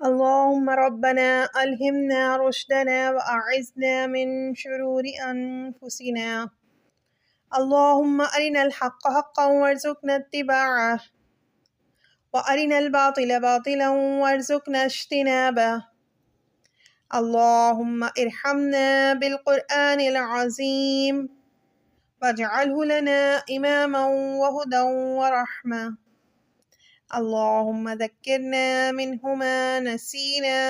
اللهم ربنا ألهمنا رشدنا وأعذنا من شرور أنفسنا. اللهم أرنا الحق حقا وارزقنا اتباعه وأرنا الباطل باطلا وارزقنا اجتنابه. اللهم ارحمنا بالقرآن العظيم واجعله لنا إماما وهدى ورحمة. اللهم ذكرنا منه ما نسينا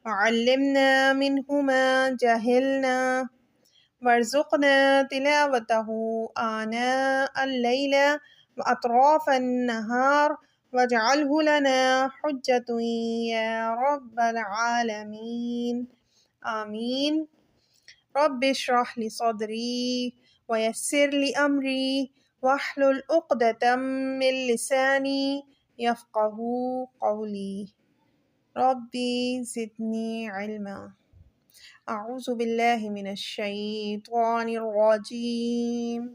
وعلمنا منه ما جهلنا وارزقنا تلاوته آناء الليل وأطراف النهار واجعله لنا حجة يا رب العالمين آمين. رب اشرح لي صدري ويسر لي أمري واحلل عقدة من لساني يفقه قولي. ربي زدني علما. أعوذ بالله من الشيطان الرجيم.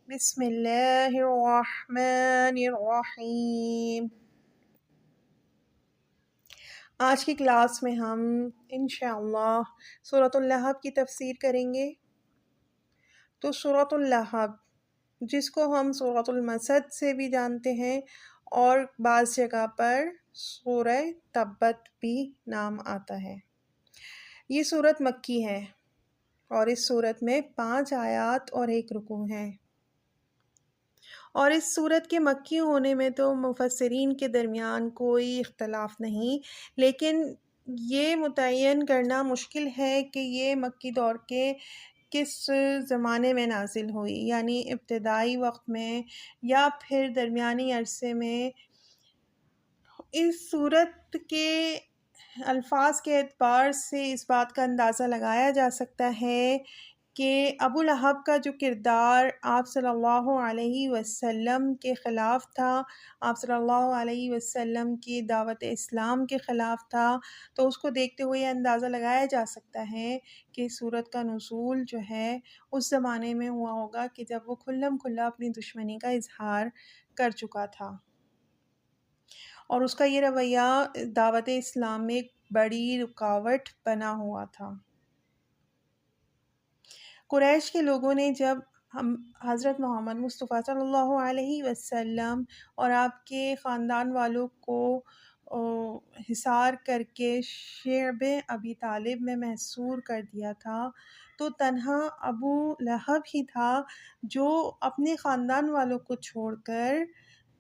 بسم الله الرحمن الرحیم. آج کی کلاس میں ہم انشاءاللہ سورۃ اللہب کی تفسیر کریں گے. تو سورۃ اللہب، جس کو ہم سورۃ المسد سے بھی جانتے ہیں اور بعض جگہ پر سورہ تبت بھی نام آتا ہے. یہ سورت مکی ہے اور اس سورت میں 5 آیات اور 1 رکوع ہیں. اور اس سورت کے مکی ہونے میں تو مفسرین کے درمیان کوئی اختلاف نہیں، لیکن یہ متعین کرنا مشکل ہے کہ یہ مکی دور کے کس زمانے میں نازل ہوئی، یعنی ابتدائی وقت میں یا پھر درمیانی عرصے میں. اس سورت کے الفاظ کے اعتبار سے اس بات کا اندازہ لگایا جا سکتا ہے کہ ابو لہب کا جو کردار آپ صلی اللہ علیہ وسلم کے خلاف تھا، آپ صلی اللہ علیہ وسلم کی دعوت اسلام کے خلاف تھا، تو اس کو دیکھتے ہوئے یہ اندازہ لگایا جا سکتا ہے کہ سورت کا نزول جو ہے اس زمانے میں ہوا ہوگا کہ جب وہ کھلم کھلا اپنی دشمنی کا اظہار کر چکا تھا، اور اس کا یہ رویہ دعوت اسلام میں ایک بڑی رکاوٹ بنا ہوا تھا. قریش کے لوگوں نے جب حضرت محمد مصطفیٰ صلی اللہ علیہ وسلم اور آپ کے خاندان والوں کو حصار کر کے شعب ابی طالب میں محصور کر دیا تھا، تو تنہا ابو لہب ہی تھا جو اپنے خاندان والوں کو چھوڑ کر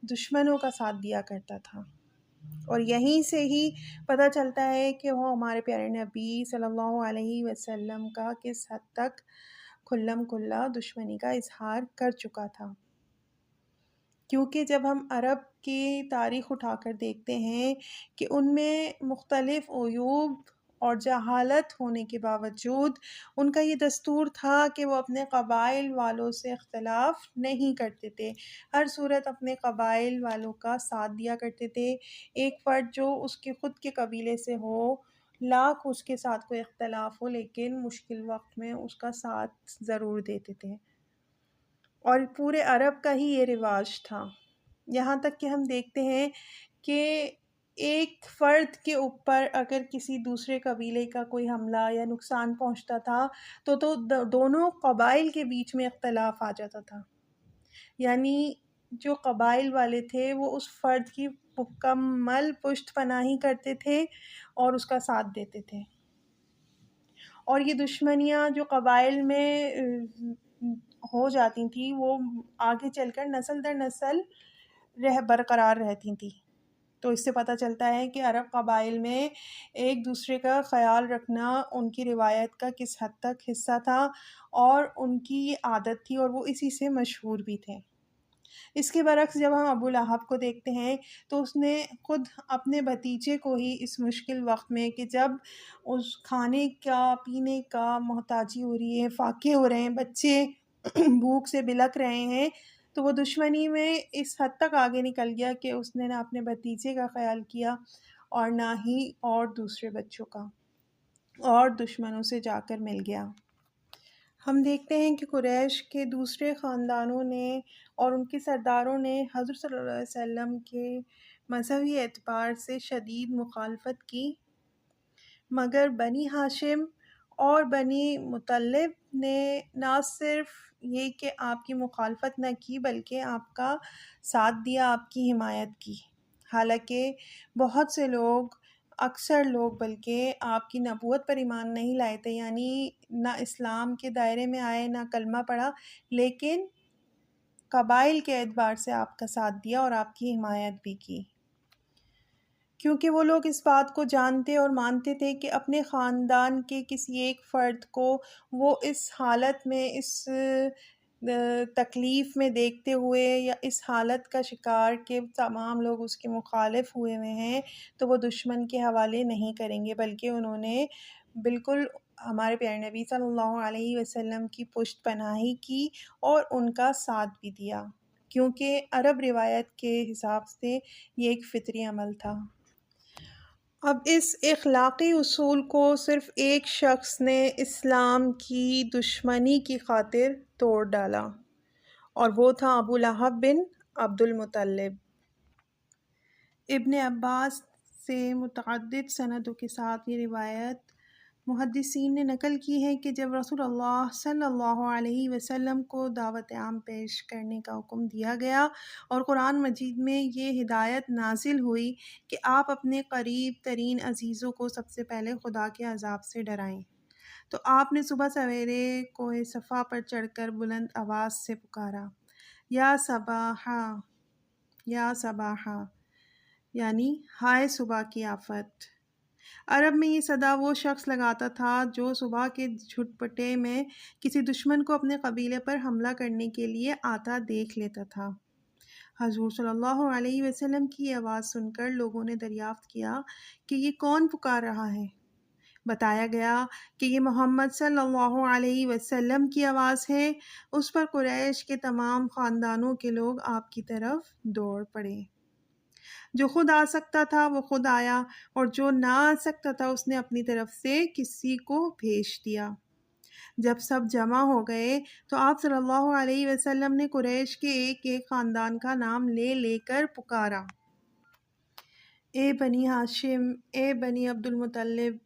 دشمنوں کا ساتھ دیا کرتا تھا. اور یہیں سے ہی پتہ چلتا ہے کہ وہ ہمارے پیارے نبی صلی اللہ علیہ وسلم کا کس حد تک کھلم کھلا دشمنی کا اظہار کر چکا تھا. کیونکہ جب ہم عرب کی تاریخ اٹھا کر دیکھتے ہیں کہ ان میں مختلف عیوب اور جہالت ہونے کے باوجود ان کا یہ دستور تھا کہ وہ اپنے قبائل والوں سے اختلاف نہیں کرتے تھے. ہر صورت اپنے قبائل والوں کا ساتھ دیا کرتے تھے. ایک فرد جو اس کے خود کے قبیلے سے ہو، لاکھ اس کے ساتھ کوئی اختلاف ہو، لیکن مشکل وقت میں اس کا ساتھ ضرور دیتے تھے. اور پورے عرب کا ہی یہ رواج تھا. یہاں تک کہ ہم دیکھتے ہیں کہ ایک فرد کے اوپر اگر کسی دوسرے قبیلے کا کوئی حملہ یا نقصان پہنچتا تھا تو دونوں قبائل کے بیچ میں اختلاف آ جاتا تھا. یعنی جو قبائل والے تھے وہ اس فرد کی مکمل پشت پناہی کرتے تھے اور اس کا ساتھ دیتے تھے. اور یہ دشمنیاں جو قبائل میں ہو جاتی تھیں وہ آگے چل کر نسل در نسل برقرار رہتی تھیں. تو اس سے پتہ چلتا ہے کہ عرب قبائل میں ایک دوسرے کا خیال رکھنا ان کی روایت کا کس حد تک حصہ تھا اور ان کی عادت تھی، اور وہ اسی سے مشہور بھی تھے. اس کے برعکس جب ہم ابو لہب کو دیکھتے ہیں تو اس نے خود اپنے بھتیجے کو ہی اس مشکل وقت میں کہ جب اس کھانے کا پینے کا محتاجی ہو رہی ہے، فاقے ہو رہے ہیں، بچے بھوک سے بلک رہے ہیں، تو وہ دشمنی میں اس حد تک آگے نکل گیا کہ اس نے نہ اپنے بھتیجے کا خیال کیا اور نہ ہی اور دوسرے بچوں کا، اور دشمنوں سے جا کر مل گیا. ہم دیکھتے ہیں کہ قریش کے دوسرے خاندانوں نے اور ان کے سرداروں نے حضرت صلی اللہ علیہ وسلم کے مذہبی اعتبار سے شدید مخالفت کی، مگر بنی ہاشم اور بنی مطلب نے نہ صرف یہ کہ آپ کی مخالفت نہ کی بلکہ آپ کا ساتھ دیا، آپ کی حمایت کی۔ حالانکہ بہت سے لوگ، اکثر لوگ بلکہ آپ کی نبوت پر ایمان نہیں لائے تھے، یعنی نہ اسلام کے دائرے میں آئے نہ کلمہ پڑھا، لیکن قبائل کے اعتبار سے آپ کا ساتھ دیا اور آپ کی حمایت بھی کی، کیونکہ وہ لوگ اس بات کو جانتے اور مانتے تھے کہ اپنے خاندان کے کسی ایک فرد کو وہ اس حالت میں، اس تکلیف میں دیکھتے ہوئے یا اس حالت کا شکار کہ تمام لوگ اس کے مخالف ہوئے ہوئے ہیں، تو وہ دشمن کے حوالے نہیں کریں گے، بلکہ انہوں نے بالکل ہمارے پیارے نبی صلی اللہ علیہ وسلم کی پشت پناہی کی اور ان کا ساتھ بھی دیا، کیونکہ عرب روایت کے حساب سے یہ ایک فطری عمل تھا۔ اب اس اخلاقی اصول کو صرف ایک شخص نے اسلام کی دشمنی کی خاطر توڑ ڈالا، اور وہ تھا ابو لہب بن عبد المطلب۔ ابن عباس سے متعدد سندوں کے ساتھ یہ روایت محدثین نے نقل کی ہے کہ جب رسول اللہ صلی اللہ علیہ وسلم کو دعوت عام پیش کرنے کا حکم دیا گیا اور قرآن مجید میں یہ ہدایت نازل ہوئی کہ آپ اپنے قریب ترین عزیزوں کو سب سے پہلے خدا کے عذاب سے ڈرائیں، تو آپ نے صبح سویرے کوہ صفا پر چڑھ کر بلند آواز سے پکارا، یا صباحا، یا صباحا، یعنی ہائے صبح کی آفت۔ عرب میں یہ صدا وہ شخص لگاتا تھا جو صبح کے جھٹپٹے میں کسی دشمن کو اپنے قبیلے پر حملہ کرنے کے لیے آتا دیکھ لیتا تھا۔ حضور صلی اللہ علیہ وسلم کی آواز سن کر لوگوں نے دریافت کیا کہ یہ کون پکار رہا ہے؟ بتایا گیا کہ یہ محمد صلی اللہ علیہ وسلم کی آواز ہے۔ اس پر قریش کے تمام خاندانوں کے لوگ آپ کی طرف دوڑ پڑے۔ جو خود آ سکتا تھا وہ خود آیا، اور جو نہ آ سکتا تھا اس نے اپنی طرف سے کسی کو بھیج دیا۔ جب سب جمع ہو گئے تو آپ صلی اللہ علیہ وسلم نے قریش کے ایک ایک خاندان کا نام لے لے کر پکارا، اے بنی ہاشم، اے بنی عبد المطلب،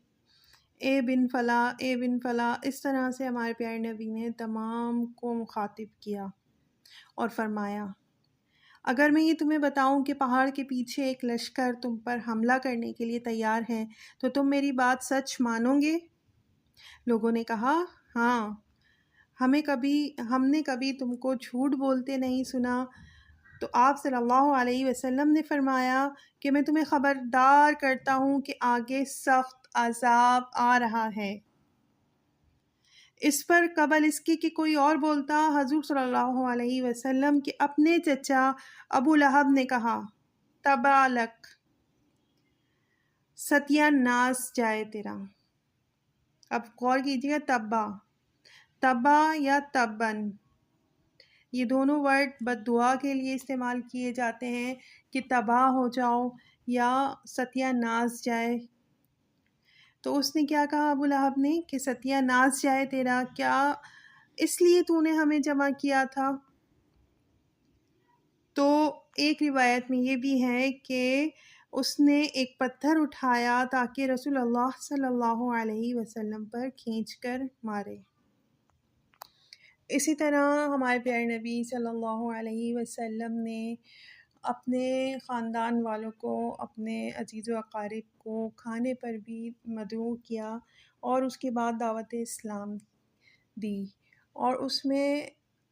اے بن فلاں، اے بن فلاں۔ اس طرح سے ہمارے پیارے نبی نے تمام کو مخاطب کیا اور فرمایا، اگر میں یہ تمہیں بتاؤں کہ پہاڑ کے پیچھے ایک لشکر تم پر حملہ کرنے کے لیے تیار ہے تو تم میری بات سچ مانو گے؟ لوگوں نے کہا، ہاں، ہم نے کبھی تم کو جھوٹ بولتے نہیں سنا۔ تو آپ صلی اللہ علیہ وسلم نے فرمایا کہ میں تمہیں خبردار کرتا ہوں کہ آگے سخت عذاب آ رہا ہے۔ اس پر قبل اس کے کہ کوئی اور بولتا، حضور صلی اللہ علیہ وسلم کے اپنے چچا ابو لہب نے کہا، تبا لک، ستیہ ناس جائے تیرا۔ اب غور کیجیے، تبا یا تبن، یہ دونوں ورڈ بد دعا کے لیے استعمال کیے جاتے ہیں کہ تباہ ہو جاؤ یا ستیہ ناس جائے۔ تو اس نے کیا کہا ابو لہب نے کہ ستیہ ناس جائے تیرا، کیا اس لیے تو نے ہمیں جمع کیا تھا؟ تو ایک روایت میں یہ بھی ہے کہ اس نے ایک پتھر اٹھایا تاکہ رسول اللہ صلی اللہ علیہ وسلم پر کھینچ کر مارے۔ اسی طرح ہمارے پیارے نبی صلی اللہ علیہ وسلم نے اپنے خاندان والوں کو، اپنے عزیز و اقارب کو کھانے پر بھی مدعو کیا اور اس کے بعد دعوت اسلام دی، اور اس میں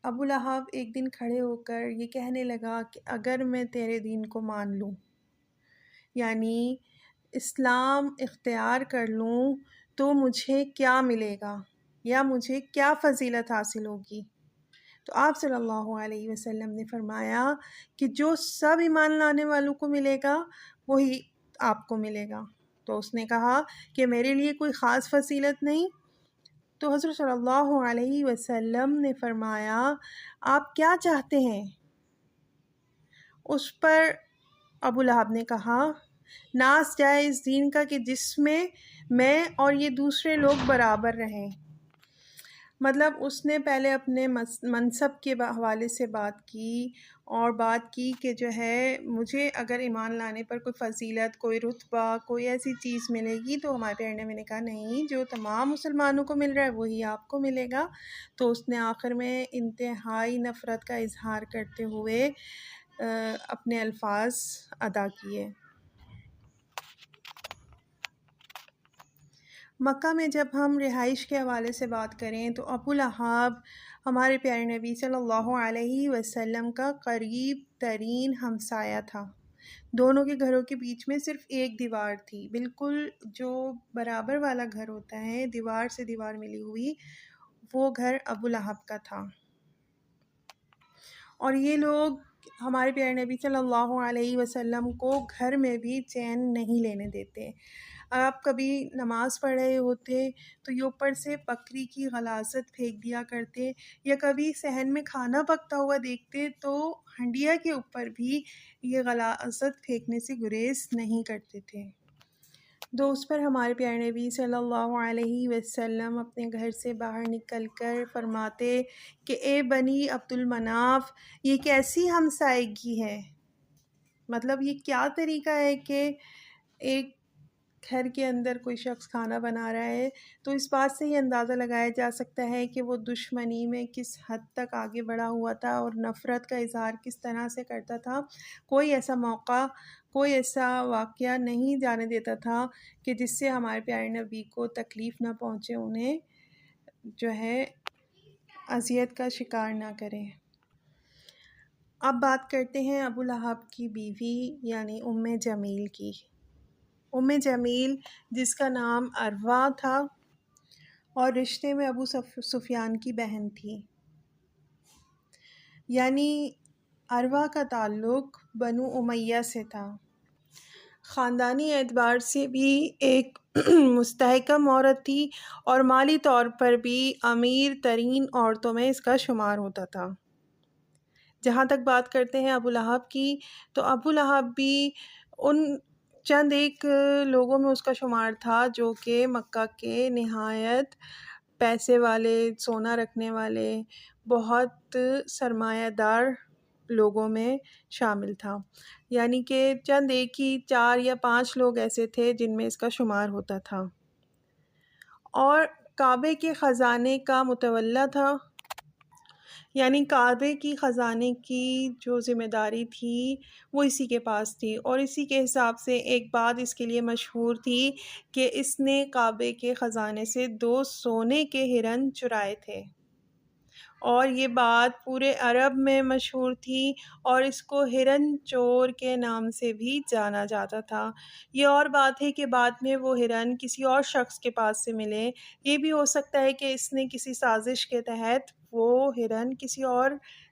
ابو لہب ایک دن کھڑے ہو کر یہ کہنے لگا کہ اگر میں تیرے دین کو مان لوں، یعنی اسلام اختیار کر لوں، تو مجھے کیا ملے گا یا مجھے کیا فضیلت حاصل ہوگی؟ تو آپ صلی اللہ علیہ وسلم نے فرمایا کہ جو سب ایمان لانے والوں کو ملے گا وہی آپ کو ملے گا۔ تو اس نے کہا کہ میرے لیے کوئی خاص فضیلت نہیں؟ تو حضرت صلی اللہ علیہ وسلم نے فرمایا، آپ کیا چاہتے ہیں؟ اس پر ابو لہب نے کہا، ناس جائے اس دین کا کہ جس میں میں اور یہ دوسرے لوگ برابر رہیں۔ مطلب اس نے پہلے اپنے منصب کے حوالے سے بات کی، اور بات کی کہ جو ہے مجھے اگر ایمان لانے پر کوئی فضیلت، کوئی رتبہ، کوئی ایسی چیز ملے گی تو ہمارے پیارے نبی نے کہا نہیں، جو تمام مسلمانوں کو مل رہا ہے وہی آپ کو ملے گا۔ تو اس نے آخر میں انتہائی نفرت کا اظہار کرتے ہوئے اپنے الفاظ ادا کیے۔ مکہ میں جب ہم رہائش کے حوالے سے بات کریں تو ابو لہب ہمارے پیارے نبی صلی اللہ علیہ وسلم کا قریب ترین ہمسایہ تھا۔ دونوں کے گھروں کے بیچ میں صرف ایک دیوار تھی، بالکل جو برابر والا گھر ہوتا ہے، دیوار سے دیوار ملی ہوئی، وہ گھر ابو لہب کا تھا۔ اور یہ لوگ ہمارے پیارے نبی صلی اللہ علیہ وسلم کو گھر میں بھی چین نہیں لینے دیتے۔ آپ کبھی نماز پڑھ رہے ہوتے تو یہ اوپر سے بکری کی غلاظت پھینک دیا کرتے، یا کبھی صحن میں کھانا پکتا ہوا دیکھتے تو ہنڈیا کے اوپر بھی یہ غلاظت پھینکنے سے گریز نہیں کرتے تھے۔ دوست پر ہمارے پیارے نبی صلی اللہ علیہ وسلم اپنے گھر سے باہر نکل کر فرماتے کہ اے بنی عبد المناف، یہ کیسی ہمسائیگی ہے؟ مطلب یہ کیا طریقہ ہے کہ ایک گھر کے اندر کوئی شخص کھانا بنا رہا ہے تو اس بات سے یہ اندازہ لگایا جا سکتا ہے کہ وہ دشمنی میں کس حد تک آگے بڑھا ہوا تھا اور نفرت کا اظہار کس طرح سے کرتا تھا۔ کوئی ایسا موقع، کوئی ایسا واقعہ نہیں جانے دیتا تھا کہ جس سے ہمارے پیارے نبی کو تکلیف نہ پہنچے، انہیں جو ہے اذیت کا شکار نہ کرے۔ اب بات کرتے ہیں ابو لہب کی بیوی یعنی ام جمیل کی۔ ام جمیل جس کا نام عروہ تھا اور رشتے میں ابو سفیان کی بہن تھی، یعنی عروہ کا تعلق بنو امیہ سے تھا۔ خاندانی اعتبار سے بھی ایک مستحکم عورت تھی اور مالی طور پر بھی امیر ترین عورتوں میں اس کا شمار ہوتا تھا۔ جہاں تک بات کرتے ہیں ابو لہب کی، تو ابو لہب بھی ان چند ایک لوگوں میں اس کا شمار تھا جو کہ مکہ کے نہایت پیسے والے، سونا رکھنے والے، بہت سرمایہ دار لوگوں میں شامل تھا۔ یعنی کہ چند ایک ہی 4 یا 5 لوگ ایسے تھے جن میں اس کا شمار ہوتا تھا، اور کعبے کے خزانے کا متولی تھا۔ یعنی کعبے کی خزانے کی جو ذمہ داری تھی وہ اسی کے پاس تھی، اور اسی کے حساب سے ایک بات اس کے لیے مشہور تھی کہ اس نے کعبے کے خزانے سے 2 سونے کے ہرن چرائے تھے، اور یہ بات پورے عرب میں مشہور تھی، اور اس کو ہرن چور کے نام سے بھی جانا جاتا تھا۔ یہ اور بات ہے کہ بعد میں وہ ہرن کسی اور شخص کے پاس سے ملے، یہ بھی ہو سکتا ہے کہ اس نے کسی سازش کے تحت وہ ہرن کسی اور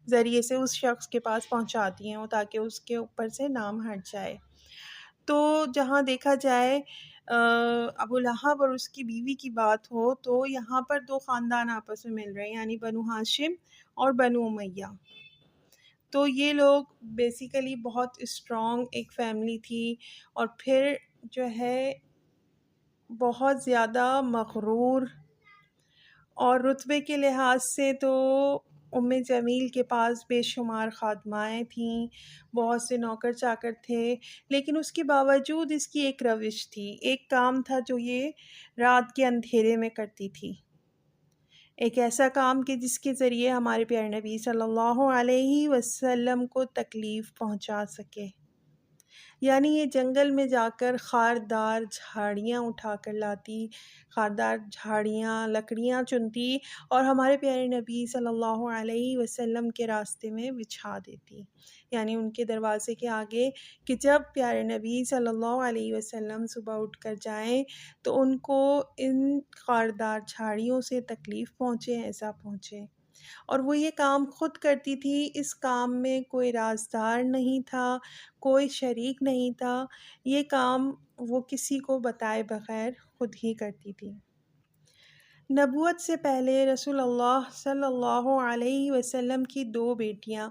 ذریعے سے اس شخص کے پاس پہنچا دیے ہوں تاکہ اس کے اوپر سے نام ہٹ جائے۔ تو جہاں دیکھا جائے ابو لہب اور اس کی بیوی کی بات ہو تو یہاں پر 2 خاندان آپس میں مل رہے ہیں، یعنی بنو ہاشم اور بنو امیہ۔ تو یہ لوگ بیسیکلی بہت اسٹرانگ ایک فیملی تھی، اور پھر جو ہے بہت زیادہ مغرور، اور رتبے کے لحاظ سے تو ام جمیل کے پاس بے شمار خادمائیں تھیں، بہت سے نوکر چاکر تھے، لیکن اس کے باوجود اس کی ایک روش تھی، ایک کام تھا جو یہ رات کے اندھیرے میں کرتی تھی، ایک ایسا کام کہ جس کے ذریعے ہمارے پیارے نبی صلی اللہ علیہ وسلم کو تکلیف پہنچا سکے۔ یعنی یہ جنگل میں جا کر خاردار جھاڑیاں اٹھا کر لاتی، خاردار جھاڑیاں، لکڑیاں چنتی اور ہمارے پیارے نبی صلی اللہ علیہ وسلم کے راستے میں بچھا دیتی، یعنی ان کے دروازے کے آگے، کہ جب پیارے نبی صلی اللہ علیہ وسلم صبح اٹھ کر جائیں تو ان کو ان خاردار جھاڑیوں سے تکلیف پہنچے، ایسا پہنچے۔ اور وہ یہ کام خود کرتی تھی، اس کام میں کوئی رازدار نہیں تھا، کوئی شریک نہیں تھا، یہ کام وہ کسی کو بتائے بغیر خود ہی کرتی تھی۔ نبوت سے پہلے رسول اللہ صلی اللہ علیہ وسلم کی 2 بیٹیاں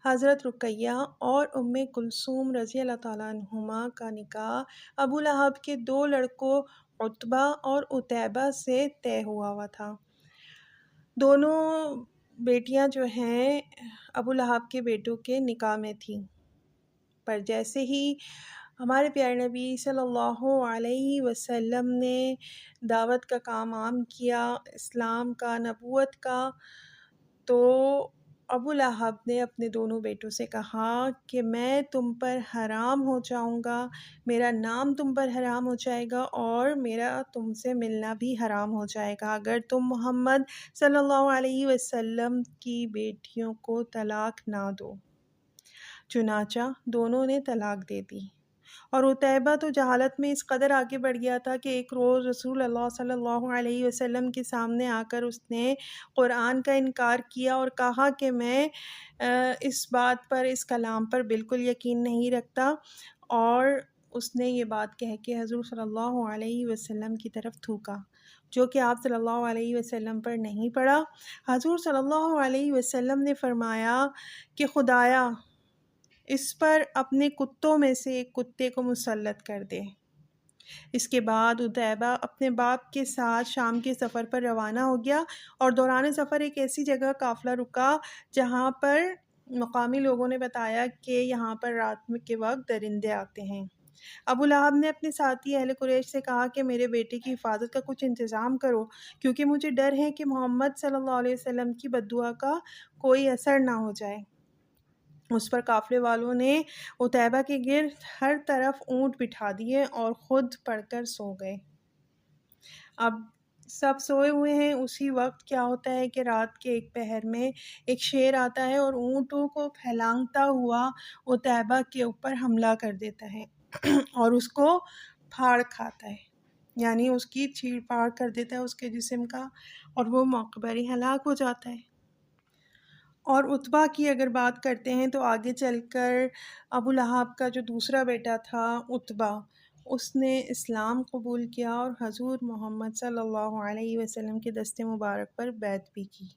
حضرت رقیہ اور ام کلثوم رضی اللہ تعالیٰ عنہما کا نکاح ابو لہب کے 2 لڑکوں عتبہ اور عتیبہ سے طے ہوا تھا۔ دونوں بیٹیاں جو ہیں ابو لہب کے بیٹوں کے نکاح میں تھیں، پر جیسے ہی ہمارے پیارے نبی صلی اللہ علیہ وسلم نے دعوت کا کام عام کیا، اسلام کا، نبوت کا، تو ابو لہب نے اپنے دونوں بیٹوں سے کہا کہ میں تم پر حرام ہو جاؤں گا، میرا نام تم پر حرام ہو جائے گا، اور میرا تم سے ملنا بھی حرام ہو جائے گا اگر تم محمد صلی اللہ علیہ وسلم کی بیٹیوں کو طلاق نہ دو۔ چنانچہ دونوں نے طلاق دے دی، اور عتیبہ تو جہالت میں اس قدر آگے بڑھ گیا تھا کہ ایک روز رسول اللہ صلی اللہ علیہ وسلم کے سامنے آ کر اس نے قرآن کا انکار کیا اور کہا کہ میں اس بات پر، اس کلام پر بالکل یقین نہیں رکھتا، اور اس نے یہ بات کہہ کے حضور صلی اللہ علیہ وسلم کی طرف تھوکا، جو کہ آپ صلی اللہ علیہ وسلم پر نہیں پڑا۔ حضور صلی اللہ علیہ وسلم نے فرمایا کہ خدایا اس پر اپنے کتوں میں سے ایک کتے کو مسلط کر دے۔ اس کے بعد عتیبہ اپنے باپ کے ساتھ شام کے سفر پر روانہ ہو گیا، اور دوران سفر ایک ایسی جگہ قافلہ رکا جہاں پر مقامی لوگوں نے بتایا کہ یہاں پر رات کے وقت درندے آتے ہیں۔ ابو لہب نے اپنے ساتھی اہل قریش سے کہا کہ میرے بیٹے کی حفاظت کا کچھ انتظام کرو، کیونکہ مجھے ڈر ہے کہ محمد صلی اللہ علیہ وسلم کی بددعا کا کوئی اثر نہ ہو جائے۔ اس پر قافلے والوں نے عتیبہ کے گرد ہر طرف اونٹ بٹھا دیے اور خود پڑھ کر سو گئے۔ اب سب سوئے ہوئے ہیں، اسی وقت کیا ہوتا ہے کہ رات کے ایک پہر میں ایک شیر آتا ہے اور اونٹوں کو پھیلانگتا ہوا عتیبہ کے اوپر حملہ کر دیتا ہے اور اس کو پھاڑ کھاتا ہے، یعنی اس کی چیڑ پھاڑ کر دیتا ہے اس کے جسم کا، اور وہ موقع پر ہی ہلاک ہو جاتا ہے۔ اور عتبہ کی اگر بات کرتے ہیں تو آگے چل کر ابو لہب کا جو دوسرا بیٹا تھا عتبہ، اس نے اسلام قبول کیا اور حضور محمد صلی اللہ علیہ وسلم کے دست مبارک پر بیعت بھی کی۔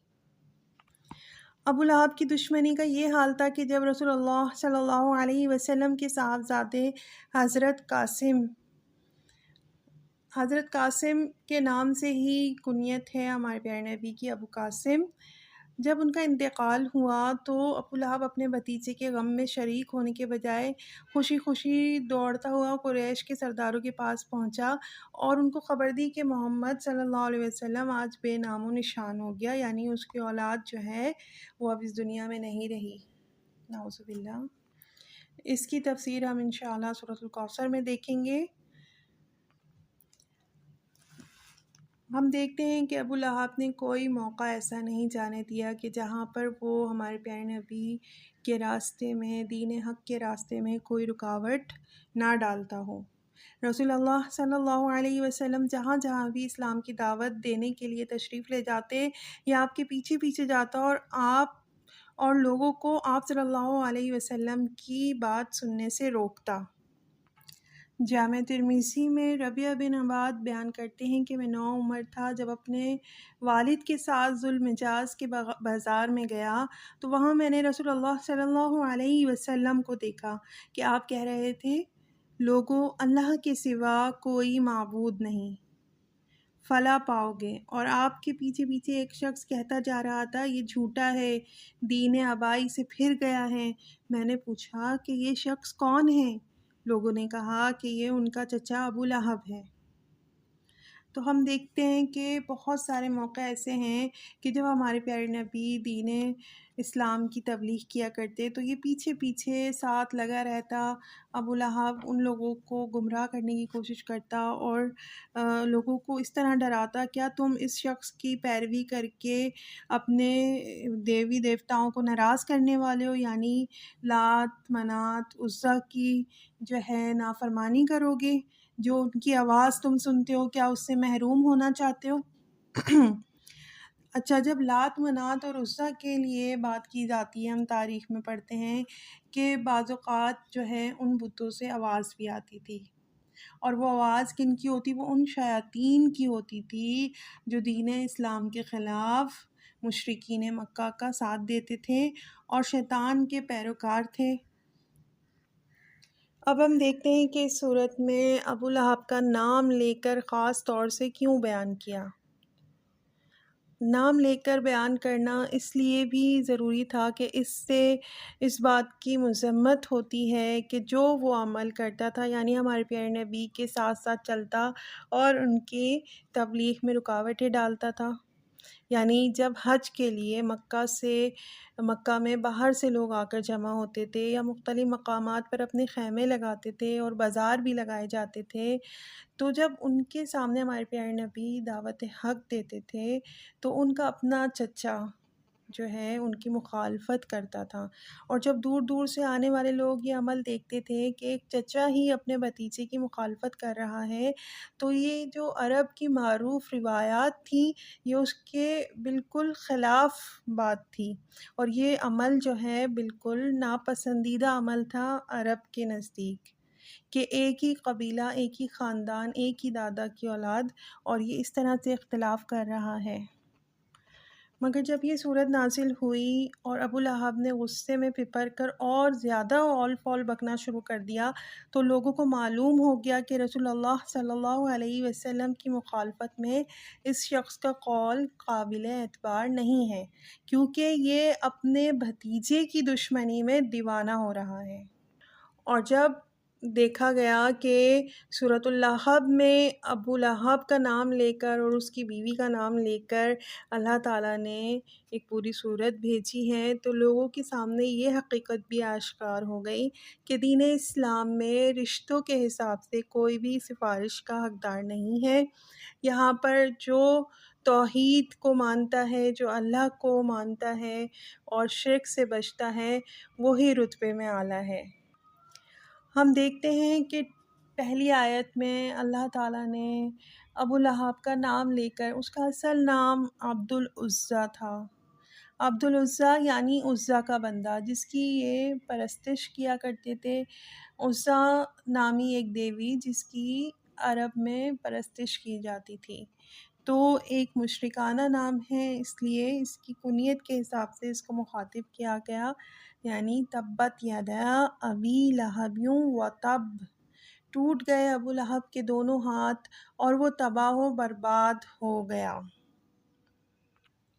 ابو لہب کی دشمنی کا یہ حال تھا کہ جب رسول اللہ صلی اللہ علیہ وسلم کے صاحبزادے حضرت قاسم کے نام سے ہی کنیت ہے ہمارے پیارے نبی کی، ابو قاسم، جب ان کا انتقال ہوا تو ابو لہب اپنے بھتیجے کے غم میں شریک ہونے کے بجائے خوشی خوشی دوڑتا ہوا قریش کے سرداروں کے پاس پہنچا اور ان کو خبر دی کہ محمد صلی اللہ علیہ وسلم آج بے نام و نشان ہو گیا، یعنی اس کی اولاد جو ہے وہ اب اس دنیا میں نہیں رہی، نعوذ باللہ۔ اس کی تفسیر ہم انشاءاللہ سورۃ الکوثر میں دیکھیں گے۔ ہم دیکھتے ہیں کہ ابو لہب نے کوئی موقع ایسا نہیں جانے دیا کہ جہاں پر وہ ہمارے پیارے نبی کے راستے میں، دین حق کے راستے میں کوئی رکاوٹ نہ ڈالتا ہو۔ رسول اللہ صلی اللہ علیہ وسلم جہاں جہاں بھی اسلام کی دعوت دینے کے لیے تشریف لے جاتے یا آپ کے پیچھے پیچھے جاتا اور لوگوں کو آپ صلی اللہ علیہ وسلم کی بات سننے سے روکتا۔ جامع ترمذی میں ربیعہ بن عباد بیان کرتے ہیں کہ میں 9 عمر تھا جب اپنے والد کے ساتھ ذوالمجاز کے بازار میں گیا تو وہاں میں نے رسول اللہ صلی اللہ علیہ وسلم کو دیکھا کہ آپ کہہ رہے تھے، لوگوں، اللہ کے سوا کوئی معبود نہیں، فلاح پاؤ گے، اور آپ کے پیچھے پیچھے ایک شخص کہتا جا رہا تھا، یہ جھوٹا ہے، دین آبائی سے پھر گیا ہے۔ میں نے پوچھا کہ یہ شخص کون ہے؟ لوگوں نے کہا کہ یہ ان کا چچا ابو لہب ہے۔ تو ہم دیکھتے ہیں کہ بہت سارے موقع ایسے ہیں کہ جب ہمارے پیارے نبی دین اسلام کی تبلیغ کیا کرتے تو یہ پیچھے پیچھے ساتھ لگا رہتا، ابو لہب ان لوگوں کو گمراہ کرنے کی کوشش کرتا اور لوگوں کو اس طرح ڈراتا، کیا تم اس شخص کی پیروی کر کے اپنے دیوی دیوتاؤں کو ناراض کرنے والے ہو، یعنی لات، منات، عزیٰ کی جو ہے نافرمانی کرو گے؟ جو ان کی آواز تم سنتے ہو کیا اس سے محروم ہونا چاہتے ہو؟ اچھا، جب لات، منات اور عزیٰ کے لیے بات کی جاتی ہے، ہم تاریخ میں پڑھتے ہیں کہ بعض اوقات جو ہے ان بتوں سے آواز بھی آتی تھی، اور وہ آواز کن کی ہوتی؟ وہ ان شیاطین کی ہوتی تھی جو دین اسلام کے خلاف مشرکین مکہ کا ساتھ دیتے تھے اور شیطان کے پیروکار تھے۔ اب ہم دیکھتے ہیں کہ اس صورت میں ابو لہب کا نام لے کر خاص طور سے کیوں بیان کیا۔ نام لے کر بیان کرنا اس لیے بھی ضروری تھا کہ اس سے اس بات کی مذمت ہوتی ہے کہ جو وہ عمل کرتا تھا، یعنی ہمارے پیارے نبی کے ساتھ ساتھ چلتا اور ان کی تبلیغ میں رکاوٹیں ڈالتا تھا۔ یعنی جب حج کے لیے مکہ میں باہر سے لوگ آ کر جمع ہوتے تھے یا مختلف مقامات پر اپنے خیمے لگاتے تھے اور بازار بھی لگائے جاتے تھے، تو جب ان کے سامنے ہمارے پیارے نبی دعوت حق دیتے تھے تو ان کا اپنا چچا جو ہے ان کی مخالفت کرتا تھا، اور جب دور دور سے آنے والے لوگ یہ عمل دیکھتے تھے کہ ایک چچا ہی اپنے بھتیجے کی مخالفت کر رہا ہے، تو یہ جو عرب کی معروف روایات تھیں یہ اس کے بالکل خلاف بات تھی، اور یہ عمل جو ہے بالکل ناپسندیدہ عمل تھا عرب کے نزدیک، کہ ایک ہی قبیلہ، ایک ہی خاندان، ایک ہی دادا کی اولاد، اور یہ اس طرح سے اختلاف کر رہا ہے۔ مگر جب یہ صورت نازل ہوئی اور ابو لہب نے غصے میں پھپر کر اور زیادہ اول فول بکنا شروع کر دیا، تو لوگوں کو معلوم ہو گیا کہ رسول اللہ صلی اللہ علیہ وسلم کی مخالفت میں اس شخص کا قول قابل اعتبار نہیں ہے، کیونکہ یہ اپنے بھتیجے کی دشمنی میں دیوانہ ہو رہا ہے۔ اور جب دیکھا گیا کہ سورۃ اللہب میں ابو لہب کا نام لے کر اور اس کی بیوی کا نام لے کر اللہ تعالیٰ نے ایک پوری صورت بھیجی ہے، تو لوگوں کے سامنے یہ حقیقت بھی آشکار ہو گئی کہ دین اسلام میں رشتوں کے حساب سے کوئی بھی سفارش کا حقدار نہیں ہے۔ یہاں پر جو توحید کو مانتا ہے، جو اللہ کو مانتا ہے اور شرک سے بچتا ہے، وہی رتبے میں اعلیٰ ہے۔ ہم دیکھتے ہیں کہ پہلی آیت میں اللہ تعالیٰ نے ابو لہب کا نام لے کر، اس کا اصل نام عبد العزیٰ تھا، عبد العزیٰ یعنی عزیٰ کا بندہ، جس کی یہ پرستش کیا کرتے تھے۔ عزیٰ نامی ایک دیوی جس کی عرب میں پرستش کی جاتی تھی، تو ایک مشرکانہ نام ہے، اس لیے اس کی کنیت کے حساب سے اس کو مخاطب کیا گیا، یعنی تبت یدا ابی لہب و تب، ٹوٹ گئے ابو لہب کے دونوں ہاتھ اور وہ تباہ و برباد ہو گیا۔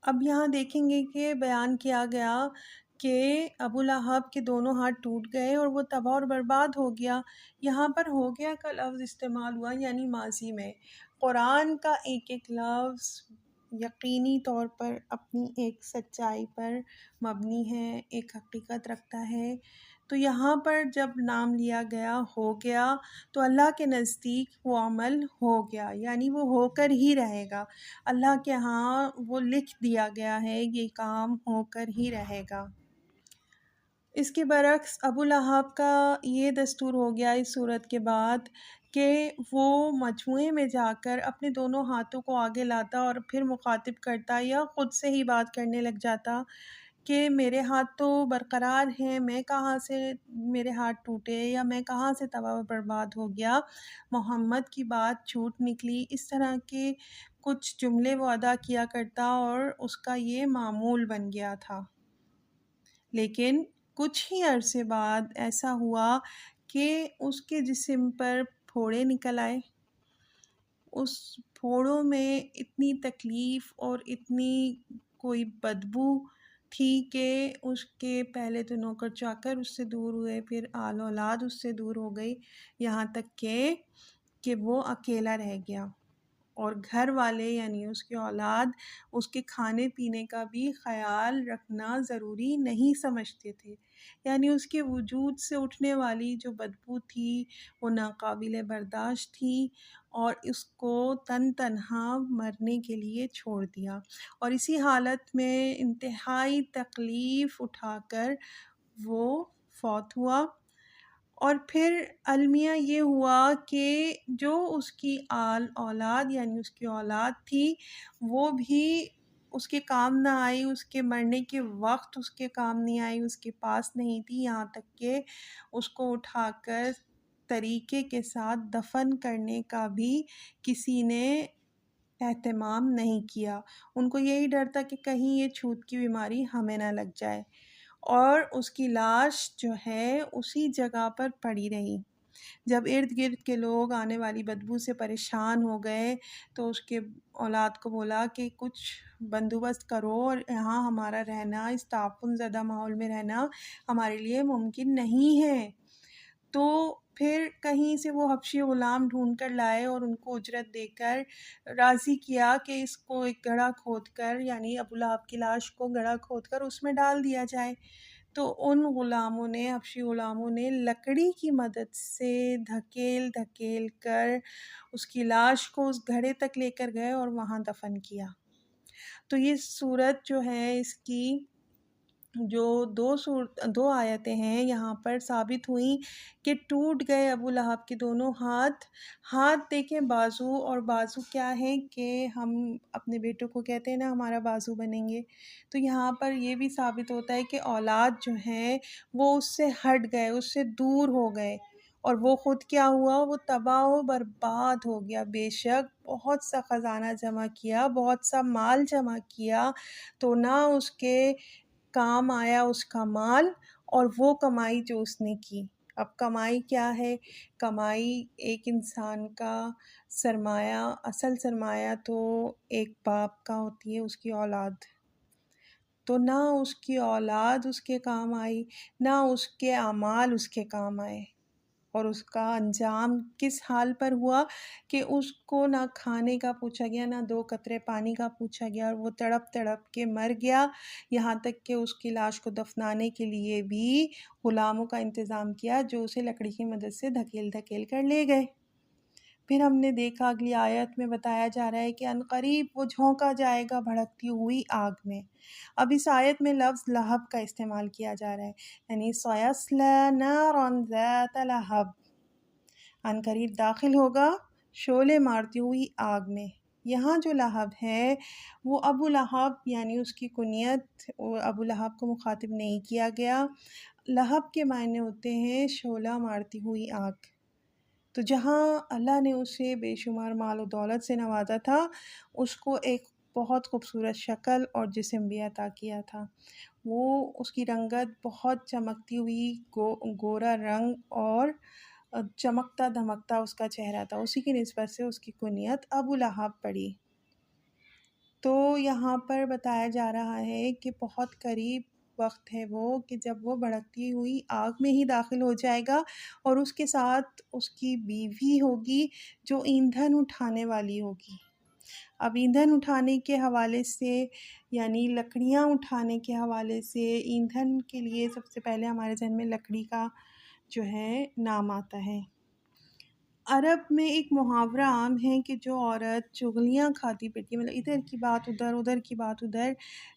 اب یہاں دیکھیں گے کہ بیان کیا گیا کہ ابو لہب کے دونوں ہاتھ ٹوٹ گئے اور وہ تباہ اور برباد ہو گیا۔ یہاں پر ہو گیا کا لفظ استعمال ہوا، یعنی ماضی میں۔ قرآن کا ایک ایک لفظ یقینی طور پر اپنی ایک سچائی پر مبنی ہے، ایک حقیقت رکھتا ہے، تو یہاں پر جب نام لیا گیا ہو گیا تو اللہ کے نزدیک وہ عمل ہو گیا، یعنی وہ ہو کر ہی رہے گا، اللہ کے ہاں وہ لکھ دیا گیا ہے، یہ کام ہو کر ہی رہے گا۔ اس کے برعکس ابو لہب کا یہ دستور ہو گیا اس صورت کے بعد کہ وہ مجموعے میں جا کر اپنے دونوں ہاتھوں کو آگے لاتا اور پھر مخاطب کرتا یا خود سے ہی بات کرنے لگ جاتا کہ میرے ہاتھ تو برقرار ہیں، میں کہاں سے میرے ہاتھ ٹوٹے یا میں کہاں سے تباہ و برباد ہو گیا، محمد کی بات جھوٹ نکلی، اس طرح کے کچھ جملے وہ ادا کیا کرتا اور اس کا یہ معمول بن گیا تھا۔ لیکن کچھ ہی عرصے بعد ایسا ہوا کہ اس کے جسم پر پھوڑے نکل آئے، اس پھوڑوں میں اتنی تکلیف اور اتنی کوئی بدبو تھی کہ اس کے پہلے تو نوکر چاکر اس سے دور ہوئے، پھر آل اولاد اس سے دور ہو گئی، یہاں تک کہ وہ اکیلا رہ گیا، اور گھر والے یعنی اس کی اولاد اس کے کھانے پینے کا بھی خیال رکھنا ضروری نہیں سمجھتے تھے، یعنی اس کے وجود سے اٹھنے والی جو بدبو تھی وہ ناقابل برداشت تھی، اور اس کو تنہا مرنے کے لیے چھوڑ دیا، اور اسی حالت میں انتہائی تکلیف اٹھا کر وہ فوت ہوا۔ اور پھر المیہ یہ ہوا کہ جو اس کی اولاد یعنی اس کی اولاد تھی وہ بھی اس کے کام نہ آئی، اس کے مرنے کے وقت اس کے کام نہیں آئی، اس کے پاس نہیں تھی، یہاں تک کہ اس کو اٹھا کر طریقے کے ساتھ دفن کرنے کا بھی کسی نے اہتمام نہیں کیا۔ ان کو یہی ڈر تھا کہ کہیں یہ چھوت کی بیماری ہمیں نہ لگ جائے، اور اس کی لاش جو ہے اسی جگہ پر پڑی رہی۔ جب ارد گرد کے لوگ آنے والی بدبو سے پریشان ہو گئے تو اس کے اولاد کو بولا کہ کچھ بندوبست کرو، اور یہاں ہمارا رہنا، اس تعفن زدہ ماحول میں رہنا ہمارے لیے ممکن نہیں ہے۔ تو پھر کہیں سے وہ حبشی غلام ڈھونڈ کر لائے اور ان کو اجرت دے کر راضی کیا کہ اس کو ایک گڑھا کھود کر، یعنی ابو لہب کی لاش کو گڑھا کھود کر اس میں ڈال دیا جائے۔ تو ان غلاموں نے، حبشی غلاموں نے لکڑی کی مدد سے دھکیل دھکیل کر اس کی لاش کو اس گھڑے تک لے کر گئے اور وہاں دفن کیا۔ تو یہ صورت جو ہے، اس کی جو دو آیتیں ہیں یہاں پر ثابت ہوئیں کہ ٹوٹ گئے ابو لہب کے دونوں ہاتھ دیکھیں بازو، اور بازو کیا ہے کہ ہم اپنے بیٹوں کو کہتے ہیں نا ہمارا بازو بنیں گے، تو یہاں پر یہ بھی ثابت ہوتا ہے کہ اولاد جو ہیں وہ اس سے ہٹ گئے، اس سے دور ہو گئے، اور وہ خود کیا ہوا، وہ تباہ و برباد ہو گیا۔ بے شک بہت سا خزانہ جمع کیا، بہت سا مال جمع کیا، تو نہ اس کے کام آیا اس کا مال اور وہ کمائی جو اس نے کی۔ اب کمائی کیا ہے؟ کمائی ایک انسان کا سرمایہ، اصل سرمایہ تو ایک باپ کا ہوتی ہے، اس کی اولاد، تو نہ اس کی اولاد اس کے کام آئی، نہ اس کے اعمال اس کے کام آئے، اور اس کا انجام کس حال پر ہوا کہ اس کو نہ کھانے کا پوچھا گیا، نہ 2 قطرے پانی کا پوچھا گیا، اور وہ تڑپ تڑپ کے مر گیا، یہاں تک کہ اس کی لاش کو دفنانے کے لیے بھی غلاموں کا انتظام کیا جو اسے لکڑی کی مدد سے دھکیل دھکیل کر لے گئے۔ پھر ہم نے دیکھا اگلی آیت میں بتایا جا رہا ہے کہ عنقریب وہ جھونکا جائے گا بھڑکتی ہوئی آگ میں۔ اب اس آیت میں لفظ لہب کا استعمال کیا جا رہا ہے، یعنی سَيَصْلَىٰ نَارًا ذَاتَ لَہَب، عنقریب داخل ہوگا شعلے مارتی ہوئی آگ میں۔ یہاں جو لہب ہے وہ ابو لہب یعنی اس کی کنیت، ابو لہب کو مخاطب نہیں کیا گیا۔ لہب کے معنی ہوتے ہیں شعلہ مارتی ہوئی آگ۔ تو جہاں اللہ نے اسے بے شمار مال و دولت سے نوازا تھا، اس کو ایک بہت خوبصورت شکل اور جسم بھی عطا کیا تھا۔ وہ اس کی رنگت بہت چمکتی ہوئی گورا رنگ اور چمکتا دھمکتا اس کا چہرہ تھا، اسی کی نسبت سے اس کی کنیت ابو لہب پڑی۔ تو یہاں پر بتایا جا رہا ہے کہ بہت قریب وقت ہے وہ کہ جب وہ بھڑکتی ہوئی آگ میں ہی داخل ہو جائے گا، اور اس کے ساتھ اس کی بیوی ہوگی جو ایندھن اٹھانے والی ہوگی۔ اب ایندھن اٹھانے کے حوالے سے، یعنی لکڑیاں اٹھانے کے حوالے سے، ایندھن کے لیے سب سے پہلے ہمارے ذہن میں لکڑی کا جو ہے نام آتا ہے۔ عرب میں ایک محاورہ عام ہے کہ جو عورت چغلیاں کھاتی پیتی ہے، مطلب ادھر کی بات ادھر، ادھر کی بات ادھر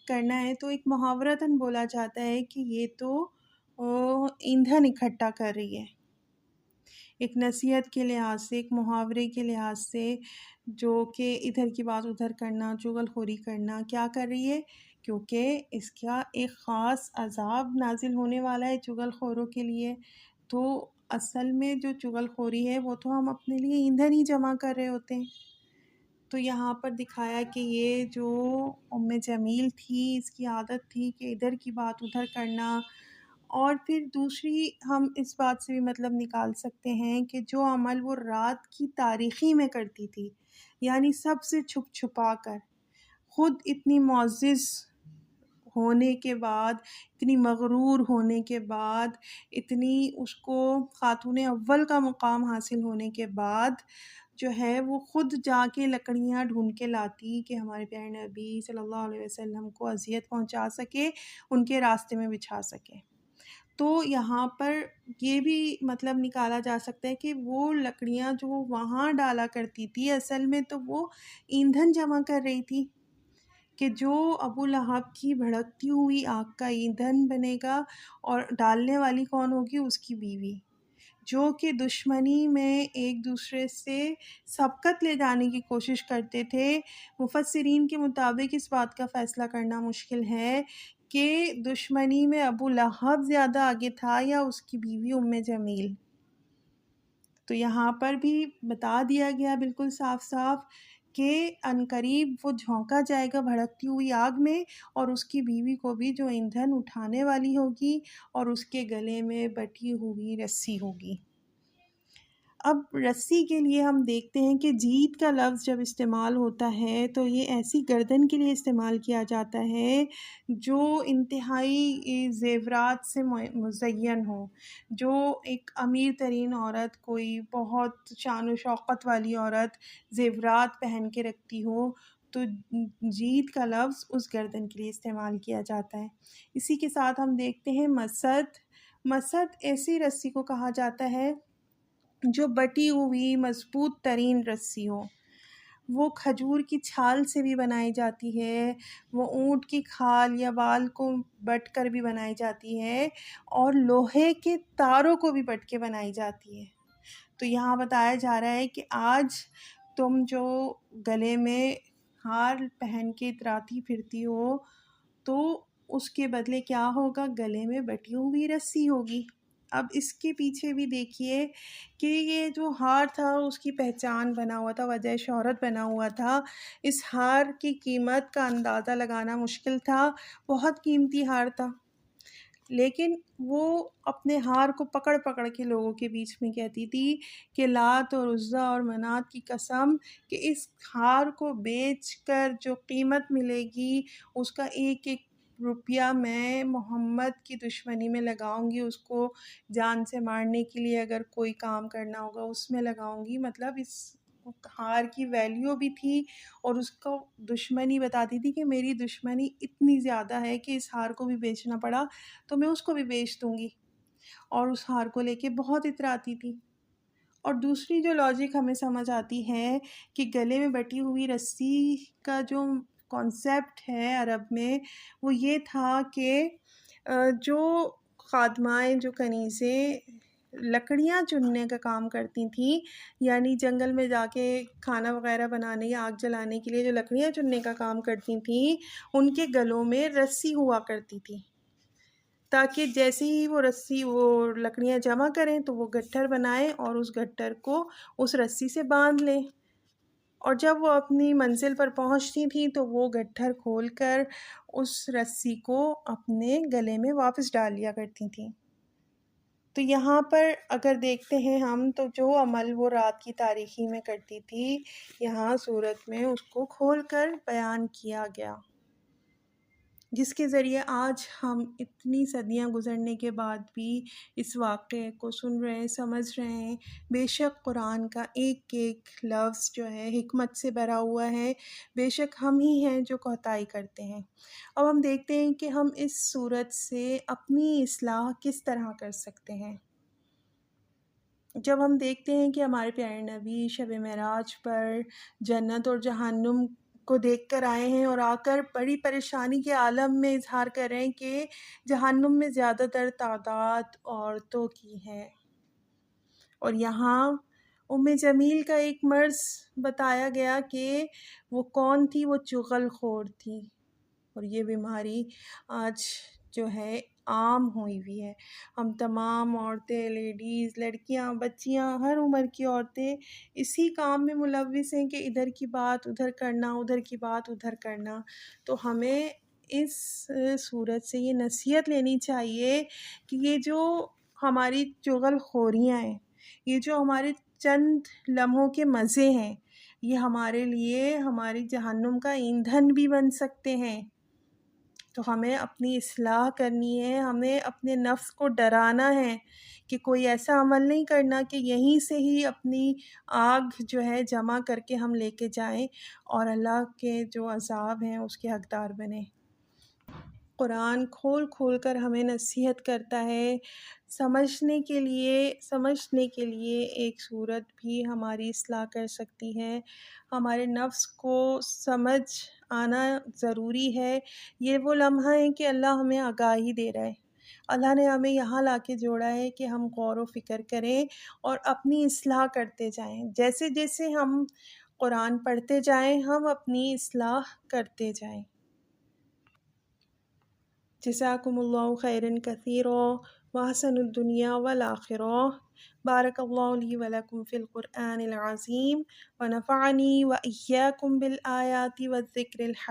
کرنا ہے، تو ایک محاورتاً بولا جاتا ہے کہ یہ تو ایندھن اکٹھا کر رہی ہے۔ ایک نصیحت کے لحاظ سے، ایک محاورے کے لحاظ سے، جو کہ ادھر کی بات ادھر کرنا، چغل خوری کرنا، کیا کر رہی ہے؟ کیونکہ اس کا ایک خاص عذاب نازل ہونے والا ہے چغل خوروں کے لیے۔ تو اصل میں جو چغل خوری ہے وہ تو ہم اپنے لیے ایندھن ہی جمع کر رہے ہوتے ہیں۔ تو یہاں پر دکھایا کہ یہ جو جمیل تھی، اس کی عادت تھی کہ ادھر کی بات ادھر کرنا، اور پھر دوسری ہم اس بات سے بھی مطلب نکال سکتے ہیں کہ جو عمل وہ رات کی تاریکی میں کرتی تھی، یعنی سب سے چھپ چھپا کر، خود اتنی معزز ہونے کے بعد، اتنی مغرور ہونے کے بعد، اتنی اس کو خاتون اول کا مقام حاصل ہونے کے بعد جو ہے وہ خود جا کے لکڑیاں ڈھونڈ کے لاتی کہ ہمارے پیارے نبی صلی اللہ علیہ وسلم کو اذیت پہنچا سکے، ان کے راستے میں بچھا سکے۔ تو یہاں پر یہ بھی مطلب نکالا جا سکتا ہے کہ وہ لکڑیاں جو وہاں ڈالا کرتی تھی، اصل میں تو وہ ایندھن جمع کر رہی تھی، کہ جو ابو لہب کی بھڑکتی ہوئی آگ کا ایندھن بنے گا، اور ڈالنے والی کون ہوگی؟ اس کی بیوی، جو کہ دشمنی میں ایک دوسرے سے سبقت لے جانے کی کوشش کرتے تھے۔ مفسرین کے مطابق اس بات کا فیصلہ کرنا مشکل ہے کہ دشمنی میں ابو لہب زیادہ آگے تھا یا اس کی بیوی جمیل۔ تو یہاں پر بھی بتا دیا گیا بالکل صاف صاف کہ عنقریب وہ جھونکا جائے گا بھڑکتی ہوئی آگ میں، اور اس کی بیوی کو بھی جو ایندھن اٹھانے والی ہوگی، اور اس کے گلے میں بٹھی ہوئی رسی ہوگی۔ اب رسی کے لیے ہم دیکھتے ہیں کہ جید کا لفظ جب استعمال ہوتا ہے تو یہ ایسی گردن کے لیے استعمال کیا جاتا ہے جو انتہائی زیورات سے مزین ہو، جو ایک امیر ترین عورت، کوئی بہت شان و شوقت والی عورت زیورات پہن کے رکھتی ہو تو جید کا لفظ اس گردن کے لیے استعمال کیا جاتا ہے۔ اسی کے ساتھ ہم دیکھتے ہیں مسد۔ مسد ایسی رسی کو کہا جاتا ہے جو بٹی ہوئی مضبوط ترین رسی ہو۔ وہ کھجور کی چھال سے بھی بنائی جاتی ہے، وہ اونٹ کی کھال یا بال کو بٹ کر بھی بنائی جاتی ہے، اور لوہے کے تاروں کو بھی بٹ کے بنائی جاتی ہے۔ تو یہاں بتایا جا رہا ہے کہ آج تم جو گلے میں ہار پہن کے اتراتی پھرتی ہو تو اس کے بدلے کیا ہوگا؟ گلے میں بٹی ہوئی رسی ہوگی۔ اب اس کے پیچھے بھی دیکھیے کہ یہ جو ہار تھا اس کی پہچان بنا ہوا تھا، وجہ شہرت بنا ہوا تھا۔ اس ہار کی قیمت کا اندازہ لگانا مشکل تھا، بہت قیمتی ہار تھا، لیکن وہ اپنے ہار کو پکڑ پکڑ کے لوگوں کے بیچ میں کہتی تھی کہ لات اور عزا اور منات کی قسم کہ اس ہار کو بیچ کر جو قیمت ملے گی اس کا ایک ایک روپیہ میں محمد کی دشمنی میں لگاؤں گی، اس کو جان سے مارنے کے لیے اگر کوئی کام کرنا ہوگا اس میں لگاؤں گی۔ مطلب اس ہار کی ویلیو بھی تھی، اور اس کو دشمنی بتاتی تھی کہ میری دشمنی اتنی زیادہ ہے کہ اس ہار کو بھی بیچنا پڑا تو میں اس کو بھی بیچ دوں گی، اور اس ہار کو لے کے بہت اتراتی تھی۔ اور دوسری جو لاجک ہمیں سمجھ آتی ہے کہ گلے میں بٹی ہوئی رسی کا جو کانسیپٹ ہے عرب میں، وہ یہ تھا کہ جو خادمائیں، جو کنیزیں لکڑیاں چننے کا کام کرتی تھیں، یعنی جنگل میں جا کے کھانا وغیرہ بنانے یا آگ جلانے کے لیے جو لکڑیاں چننے کا کام کرتی تھیں، ان کے گلوں میں رسی ہوا کرتی تھی، تاکہ جیسے ہی وہ لکڑیاں جمع کریں تو وہ گٹھر بنائیں اور اس گٹھر کو اس رسی سے باندھ لیں، اور جب وہ اپنی منزل پر پہنچتی تھیں تو وہ گٹھر کھول کر اس رسی کو اپنے گلے میں واپس ڈال لیا کرتی تھیں۔ تو یہاں پر اگر دیکھتے ہیں ہم تو جو عمل وہ رات کی تاریکی میں کرتی تھی، یہاں صورت میں اس کو کھول کر بیان کیا گیا، جس کے ذریعے آج ہم اتنی صدیاں گزرنے کے بعد بھی اس واقعے کو سن رہے ہیں، سمجھ رہے ہیں۔ بے شک قرآن کا ایک ایک لفظ جو ہے حکمت سے بھرا ہوا ہے، بے شک ہم ہی ہیں جو کوتاہی کرتے ہیں۔ اب ہم دیکھتے ہیں کہ ہم اس صورت سے اپنی اصلاح کس طرح کر سکتے ہیں۔ جب ہم دیکھتے ہیں کہ ہمارے پیارے نبی شب معراج پر جنت اور جہنم کو دیکھ کر آئے ہیں، اور آ کر بڑی پریشانی کے عالم میں اظہار کر رہے ہیں کہ جہنم میں زیادہ تر تعداد عورتوں کی ہے، اور یہاں ام جمیل کا ایک مرض بتایا گیا کہ وہ کون تھی؟ وہ چغل خور تھی، اور یہ بیماری آج جو ہے عام ہوئی ہوئی ہے۔ ہم تمام عورتیں، لیڈیز، لڑکیاں، بچیاں، ہر عمر کی عورتیں اسی کام میں ملوث ہیں کہ ادھر کی بات ادھر کرنا، ادھر کی بات ادھر کرنا۔ تو ہمیں اس صورت سے یہ نصیحت لینی چاہیے کہ یہ جو ہماری چغل خوریاں ہیں، یہ جو ہمارے چند لمحوں کے مزے ہیں، یہ ہمارے لیے ہماری جہنم کا ایندھن بھی بن سکتے ہیں۔ تو ہمیں اپنی اصلاح کرنی ہے، ہمیں اپنے نفس کو ڈرانا ہے کہ کوئی ایسا عمل نہیں کرنا کہ یہیں سے ہی اپنی آگ جو ہے جمع کر کے ہم لے کے جائیں اور اللہ کے جو عذاب ہیں اس کے حقدار بنیں۔ قرآن کھول کھول کر ہمیں نصیحت کرتا ہے، سمجھنے کے لیے ایک صورت بھی ہماری اصلاح کر سکتی ہے۔ ہمارے نفس کو سمجھ آنا ضروری ہے۔ یہ وہ لمحہ ہے کہ اللہ ہمیں آگاہی دے رہا ہے، اللہ نے ہمیں یہاں لا کے جوڑا ہے کہ ہم غور و فکر کریں اور اپنی اصلاح کرتے جائیں۔ جیسے جیسے ہم قرآن پڑھتے جائیں ہم اپنی اصلاح کرتے جائیں۔ جزاکم اللہ خیرا کثیرا واحسن الدنیا والآخرہ۔ بارک اللہ لی ولکم فی القرآن العظیم ونفعنی وإیاکم بالآیات والذکر الحکیم۔